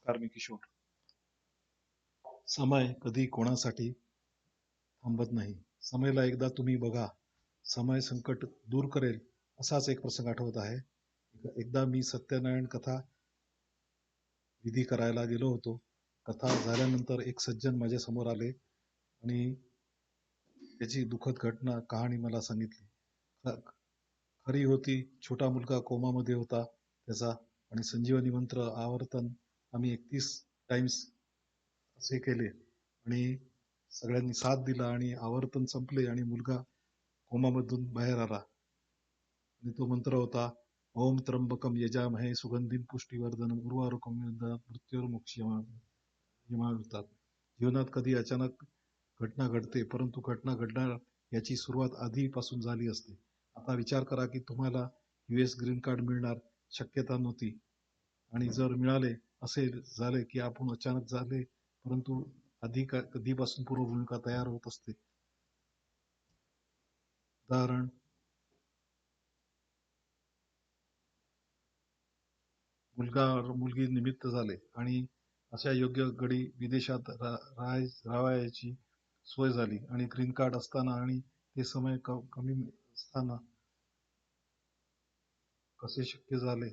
नमस्कार, मी किशोर. समय कधी कोणासाठी थांबत नाही. समयला एकदा तुम्ही बघा, समय संकट दूर करेल, असाच एक प्रसंग आठवत आहे. एकदा मी सत्यनारायण कथा विधी करायला गेलो होतो. कथा झाल्यानंतर एक सज्जन माझ्या समोर आले आणि त्याची दुःखद कहाणी मला सांगितली. खरी होती, छोटा मुलगा कोमामध्ये होता त्याचा, आणि संजीवनी मंत्र आवर्तन आम्ही 31 टाइम्स असे केले आणि सगळ्यांनी साथ दिला आणि आवर्तन संपले आणि मुलगा कोमामधून बाहेर आला. आणि तो मंत्र होता, ओम त्र्यंबकम यजामहे सुगंधिम पुष्टीवर्धनम उर्वारुकम मृत्युर्मुक्षीयमामृतात. जीवनात कधी अचानक घटना घडते, परंतु घटना घडणार याची सुरुवात आधीपासून झाली असते. आता विचार करा की तुम्हाला US ग्रीन कार्ड मिळणार शक्यता नव्हती, आणि जर मिळाले असे झाले की आपण अचानक झाले, परंतु कधीपासून पूर्वभूमिका तयार होत असते. उदाहरण, मुलगी निमित्त झाले आणि अशा योग्य गडी विदेशात राहायची सोय झाली आणि ग्रीन कार्ड असताना आणि ते समय कमी असताना कसे शक्य झाले,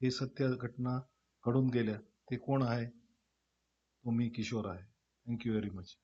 हे सत्य घटना घडून गेल्या. ते कोण आहे? तो मी किशोर आहे. Thank you very much.